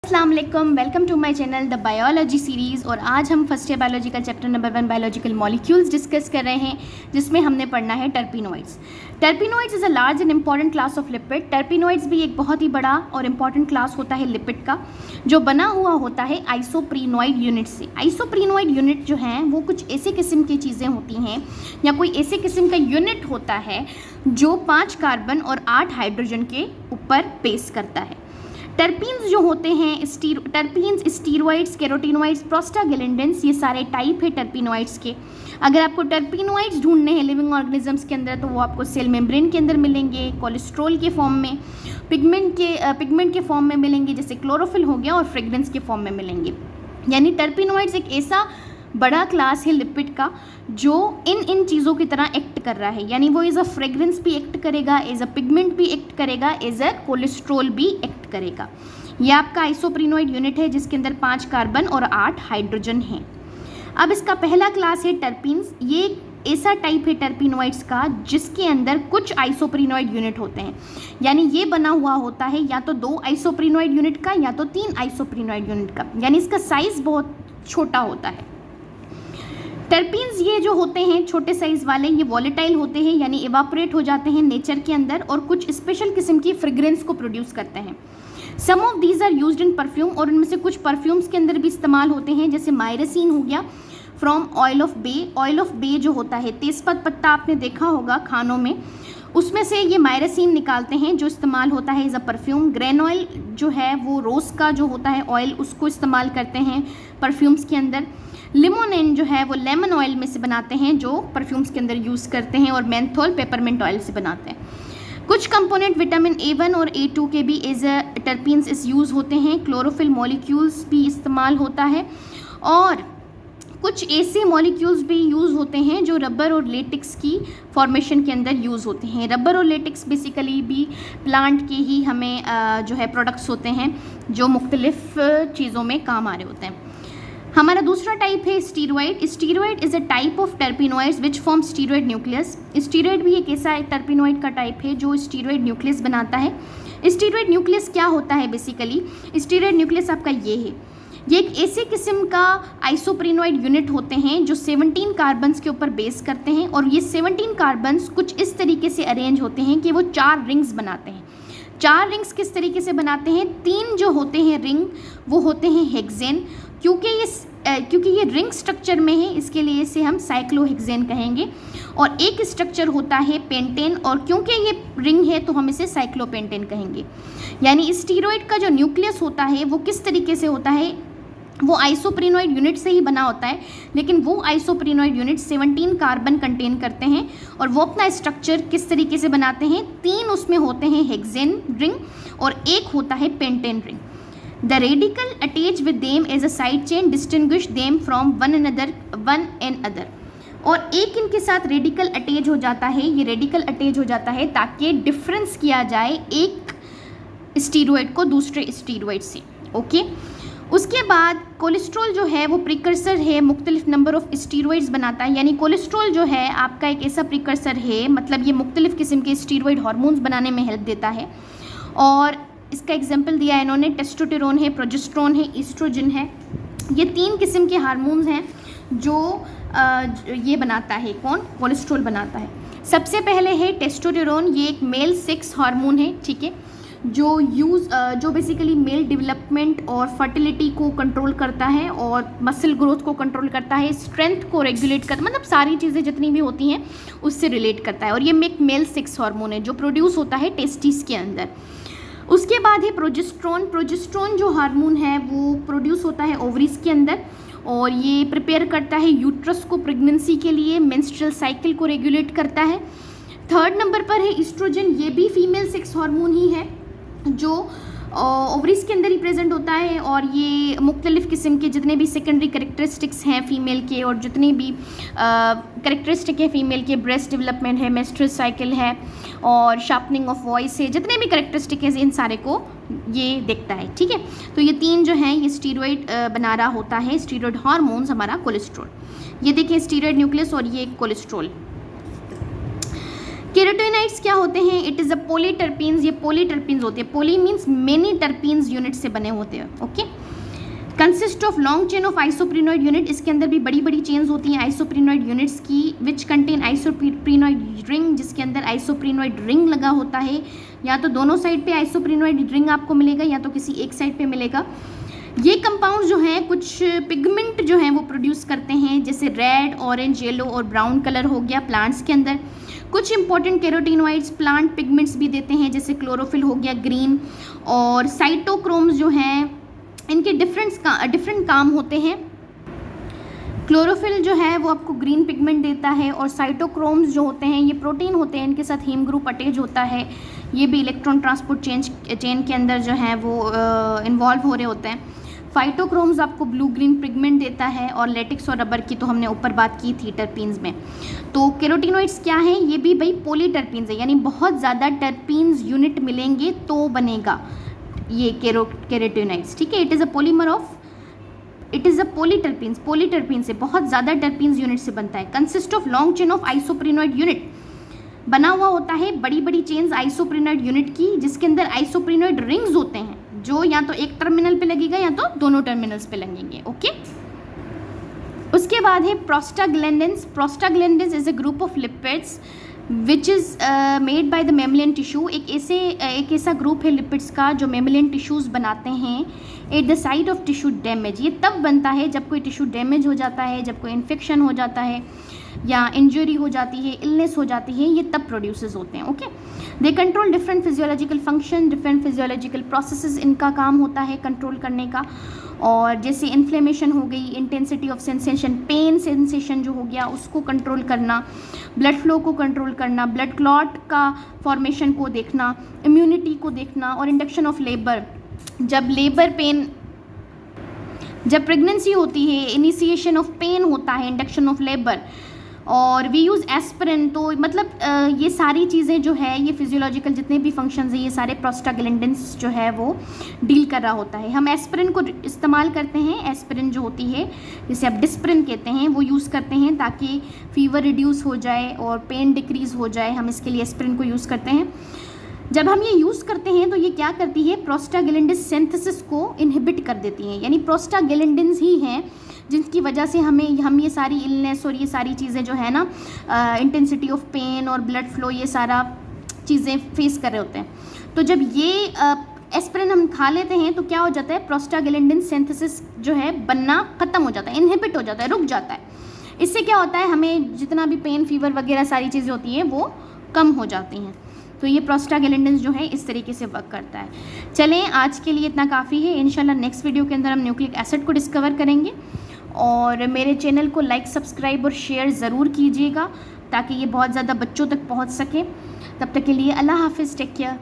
अस्सलाम वालेकुम, welcome to my channel the biology series. और आज हम फर्स्ट ईयर बायोलॉजी का chapter number 1 biological molecules discuss कर रहे हैं, जिसमें हमने पढ़ना है terpenoids. Terpenoids is a large and important class of lipid. Terpenoids भी एक बहुत ही बड़ा और इंपॉर्टेंट क्लास होता है लिपिड का, जो बना हुआ होता है आइसोप्रीनोइड यूनिट से। आइसोप्रीनोइड यूनिट जो हैं वो कुछ ऐसे किस्म की चीज़ें होती हैं या कोई ऐसे किस्म का यूनिट होता है जो 5 कार्बन और 8 हाइड्रोजन के ऊपर बेस करता है। टर्पीन्स जो होते हैं, टर्पीन्स, स्टीरॉइड्स, कैरोटीनोइड्स, प्रोस्टाग्लैंडिन्स, ये सारे टाइप है टर्पीनोइड्स के। अगर आपको टर्पीनोइड्स ढूंढने हैं लिविंग ऑर्गेनिजम्स के अंदर, तो वो आपको सेल मेम्ब्रेन के अंदर मिलेंगे, कोलेस्ट्रॉल के फॉर्म में, पिगमेंट के फॉर्म में मिलेंगे, जैसे क्लोरोफिल हो गया, और फ्रेग्रेंस के फॉर्म में मिलेंगे। यानी टर्पीनोइड्स एक ऐसा बड़ा क्लास है लिपिड का जो इन चीज़ों की तरह एक्ट कर रहा है। यानी वो एज अ फ्रेग्रेंस भी एक्ट करेगा, एज अ पिगमेंट भी एक्ट करेगा, एज अ कोलेस्ट्रॉल भी एक्ट करेगा। ये आपका आइसोप्रीनोइड यूनिट है जिसके अंदर 5 कार्बन और 8 हाइड्रोजन हैं। अब इसका पहला क्लास है टर्पीन्स। ये एक ऐसा टाइप है टर्पीनोइड्स का जिसके अंदर कुछ आइसोप्रीनोइड यूनिट होते हैं। यानी ये बना हुआ होता है या तो 2 आइसोप्रीनोइड यूनिट का या तो 3 आइसोप्रीनोइड यूनिट का। यानी इसका साइज़ बहुत छोटा होता है। टर्पीन्स ये जो होते हैं छोटे साइज़ वाले, ये वॉलेटाइल होते हैं, यानी इवापोरेट हो जाते हैं नेचर के अंदर और कुछ स्पेशल किस्म की फ्रेग्रेंस को प्रोड्यूस करते हैं। Some of these are used in perfume, और उनमें से कुछ परफ्यूम्स के अंदर भी इस्तेमाल होते हैं, जैसे मायरसिन हो गया from oil of bay. Oil of bay जो होता है, तेजपत्ता पत्ता आपने देखा होगा खानों में, उसमें से ये मायरसिन निकालते हैं जो इस्तेमाल होता है as a perfume. Grain oil जो है वो रोज़ का जो होता है ऑयल, उसको इस्तेमाल करते हैं परफ्यूम्स के अंदर। लिमोनेन जो है वो लेमन ऑयल में से बनाते हैं जो परफ्यूम्स के अंदर यूज़ करते हैं, और मेंथोल पेपरमिंट ऑयल से बनाते हैं। कुछ कंपोनेंट विटामिन A1 और A2 के भी एज अ टर्पीन्स इस यूज़ होते हैं। क्लोरोफिल मॉलिक्यूल्स भी इस्तेमाल होता है, और कुछ ऐसे मॉलिक्यूल्स भी यूज़ होते हैं जो रबर और लेटेक्स की फॉर्मेशन के अंदर यूज़ होते हैं। रबर और लेटेक्स बेसिकली भी प्लांट के ही हमें जो है प्रोडक्ट्स होते हैं जो मुख्तलिफ चीज़ों में काम आ रहे होते हैं। हमारा दूसरा टाइप है steroid. Steroid is a type of terpenoids which form steroid nucleus. Steroid भी एक ऐसा टर्पीनोइड का टाइप है जो स्टीरॉइड न्यूक्लियस बनाता है। स्टीरॉइड न्यूक्लियस क्या होता है बेसिकली? स्टीरॉइड न्यूक्लियस आपका ये है, ये एक ऐसे किस्म का आइसोप्रीनोइड यूनिट होते हैं जो 17 कार्बन्स के ऊपर बेस करते हैं, और ये 17 कार्बन्स कुछ इस तरीके से अरेंज होते हैं कि वो 4 रिंग्स बनाते हैं। 4 रिंग्स किस तरीके से बनाते हैं? 3 जो होते हैं रिंग वो होते हैं हेक्सेन। क्योंकि ये रिंग स्ट्रक्चर में है, इसके लिए इसे हम साइक्लोहेक्सेन कहेंगे। और एक स्ट्रक्चर होता है पेंटेन, और क्योंकि ये रिंग है तो हम इसे साइक्लोपेंटेन कहेंगे। यानी स्टीरॉइड का जो न्यूक्लियस होता है वो किस तरीके से होता है? वो आइसोप्रीनोइड यूनिट से ही बना होता है, लेकिन वो आइसोप्रीनोइड यूनिट 17 कार्बन कंटेन करते हैं, और वो अपना स्ट्रक्चर किस तरीके से बनाते हैं? 3 उसमें होते हैं हेक्सेन रिंग और एक होता है pentane ring. The radical attach with them as a side chain distinguish them from one and other. और एक इनके साथ रेडिकल अटैच हो जाता है, ये रेडिकल अटैच हो जाता है ताकि डिफरेंस किया जाए एक स्टीरॉइड को दूसरे स्टीरॉइड से। ओके, उसके बाद कोलेस्ट्रॉल जो है वो प्रिकर्सर है, मुख्तलिफ नंबर ऑफ स्टीरॉइड्स बनाता है। यानी कोलेस्ट्रॉल जो है आपका एक ऐसा प्रिकर्सर है, मतलब ये मुख्तलिफ किस्म के स्टीरॉइड हार्मोन्स बनाने में हेल्प देता है। और इसका एग्जाम्पल दिया है इन्होंने, टेस्टोस्टेरोन है, प्रोजेस्टेरोन है, ईस्ट्रोजन है। ये 3 किस्म के हार्मोन्स हैं जो ये बनाता है, कौन? कोलेस्ट्रॉल बनाता है। सबसे पहले है टेस्टोस्टेरोन। ये एक मेल सेक्स हार्मोन है, ठीक है, जो बेसिकली मेल डेवलपमेंट और फर्टिलिटी को कंट्रोल करता है, और मसल ग्रोथ को कंट्रोल करता है, स्ट्रेंथ को रेगुलेट करता है, मतलब सारी चीज़ें जितनी भी होती हैं उससे रिलेट करता है। और ये एक मेल सेक्स हार्मोन है जो प्रोड्यूस होता है टेस्टिस के अंदर। उसके बाद है प्रोजेस्टेरोन। प्रोजेस्टेरोन जो हार्मोन है वो प्रोड्यूस होता है ओवरीज के अंदर, और ये प्रिपेयर करता है यूट्रस को प्रेगनेंसी के लिए, मेंस्ट्रुअल साइकिल को रेगुलेट करता है। 3rd नंबर पर है ईस्ट्रोजन। ये भी फीमेल सेक्स हार्मोन ही है जो ओवरीज के अंदर ही प्रेजेंट होता है, और ये मुख्तलिफ किस्म के जितने भी सेकेंडरी करेक्टरिस्टिक्स हैं फीमेल के, और जितने भी करेक्टरिस्टिक है फीमेल के, ब्रेस्ट डेवलपमेंट है, मेंस्ट्रुअल साइकिल है, और शार्पनिंग ऑफ वॉइस है, जितने भी करेक्टरिस्टिक है इन सारे को ये देखता है, ठीक है। तो ये 3 जो हैं ये स्टीरॉइड बना रहा होता है, स्टीरॉइड हार्मोन्स हमारा कोलेस्ट्रॉल। ये देखिए स्टीरॉइड न्यूक्लियस और ये कोलेस्ट्रॉल। कैरोटीनॉइड्स क्या होते हैं? इट इज़ अ पॉलीटर्पीन्स, ये पॉलीटर्पीन्स होते हैं। Poly means many terpenes unit से बने होते हैं। Okay, consist of long chain of isoprenoid unit, इसके अंदर भी बड़ी बड़ी चेन्स होती हैं आइसोप्रीनोइड यूनिट्स की, विच कंटेन आइसोप्रीनोइड रिंग, जिसके अंदर आइसोप्रीनोइड रिंग लगा होता है। या तो दोनों साइड पे आइसोप्रीनोइड रिंग आपको मिलेगा या तो किसी एक साइड पे मिलेगा। ये कंपाउंड जो हैं कुछ पिगमेंट जो हैं वो प्रोड्यूस करते हैं, जैसे रेड, ऑरेंज, येलो और ब्राउन कलर हो गया प्लांट्स के अंदर। कुछ इंपॉर्टेंट कैरोटीनॉइड्स प्लांट पिगमेंट्स भी देते हैं, जैसे क्लोरोफिल हो गया ग्रीन, और साइटोक्रोम्स जो हैं इनके डिफरेंट काम होते हैं। क्लोरोफिल जो है वो आपको ग्रीन पिगमेंट देता है, और साइटोक्रोम्स जो होते हैं ये प्रोटीन होते हैं, इनके साथ हीम ग्रुप अटैच होता है। ये भी इलेक्ट्रॉन ट्रांसपोर्ट चेन के अंदर जो है वो इन्वॉल्व हो रहे होते हैं। फाइटोक्रोम्स आपको ब्लू ग्रीन पिगमेंट देता है, और लेटिक्स और रबर की तो हमने ऊपर बात की थी टर्पीन्स में। तो कैरोटीनॉइड्स क्या है? ये भी भाई पॉलीटर्पीन्स है, यानी बहुत ज़्यादा टर्पीन्स यूनिट मिलेंगे तो बनेगा ये कैरोटीनॉइड्स। ठीक है, इट इज़ अ पॉलीटर्पीन्स, पॉलीटर्पीन से बहुत ज़्यादा टर्पीन्स यूनिट से बनता है। Consist of long chain of isoprenoid unit, बना हुआ होता है बड़ी बड़ी चेन्स आइसोप्रीनोइड यूनिट की, जिसके अंदर आइसोप्रीनोइड रिंग्स होते हैं, जो या तो एक टर्मिनल पे लगेगा या तो दोनों टर्मिनल्स पे लगेंगे। ओके, उसके बाद है prostaglandins. Prostaglandins is a group of lipids which is made by the mammalian tissue. एक ऐसा ग्रुप है लिपिड्स का जो मेमलियन टिश्यूज़ बनाते हैं at the site of tissue damage. ये तब बनता है जब कोई टिश्यू डैमेज हो जाता है, जब कोई इन्फेक्शन हो जाता है या इंजरी हो जाती है, इलनेस हो जाती है, ये तब प्रोड्यूसेस होते हैं। Okay, they control different physiological function, different physiological processes इनका काम होता है कंट्रोल करने का। और जैसे इन्फ्लेमेशन हो गई, intensity of sensation, pain sensation जो हो गया उसको कंट्रोल करना, ब्लड फ्लो को कंट्रोल करना, ब्लड क्लॉट का फॉर्मेशन को देखना, इम्यूनिटी को देखना, और इंडक्शन ऑफ लेबर। जब लेबर पेन, जब प्रेगनेंसी होती है, इनिशिएशन ऑफ पेन होता है, इंडक्शन ऑफ लेबर। और वी यूज़ एस्पिरिन। तो मतलब ये सारी चीज़ें जो है, ये फिजियोलॉजिकल जितने भी फंक्शंस हैं, ये सारे प्रोस्टाग्लैंडिन्स जो है वो डील कर रहा होता है। हम एस्पिरिन को इस्तेमाल करते हैं, एस्पिरिन जो होती है जिसे आप डिस्प्रिन कहते हैं, वो यूज़ करते हैं ताकि फीवर रिड्यूस हो जाए और पेन डिक्रीज़ हो जाए, हम इसके लिए एस्पिरिन को यूज़ करते हैं। जब हम ये यूज़ करते हैं तो ये क्या करती है, प्रोस्टाग्लैंडिन सिंथेसिस को इनहिबिट कर देती हैं। यानी प्रोस्टाग्लैंडिन्स ही हैं जिनकी वजह से हम ये सारी इलनेस और ये सारी चीज़ें जो है ना, इंटेंसिटी ऑफ पेन और ब्लड फ्लो, ये सारा चीज़ें फेस कर रहे होते हैं। तो जब ये एस्पिरिन हम खा लेते हैं तो क्या हो जाता है, प्रोस्टाग्लैंडिन सिंथेसिस जो है बनना ख़त्म हो जाता है, इनहिबिट हो जाता है, रुक जाता है। इससे क्या होता है, हमें जितना भी पेन, फीवर वगैरह सारी चीज़ें होती हैं वो कम हो जाती हैं। तो ये प्रोस्टाग्लैंडिन्स जो है इस तरीके से वर्क करता है। चलें, आज के लिए इतना काफ़ी है। इंशाल्लाह नेक्स्ट वीडियो के अंदर हम न्यूक्लिक एसिड को डिस्कवर करेंगे। और मेरे चैनल को लाइक, सब्सक्राइब और शेयर ज़रूर कीजिएगा ताकि ये बहुत ज़्यादा बच्चों तक पहुंच सके। तब तक के लिए अल्लाह हाफिज़, टेक केयर।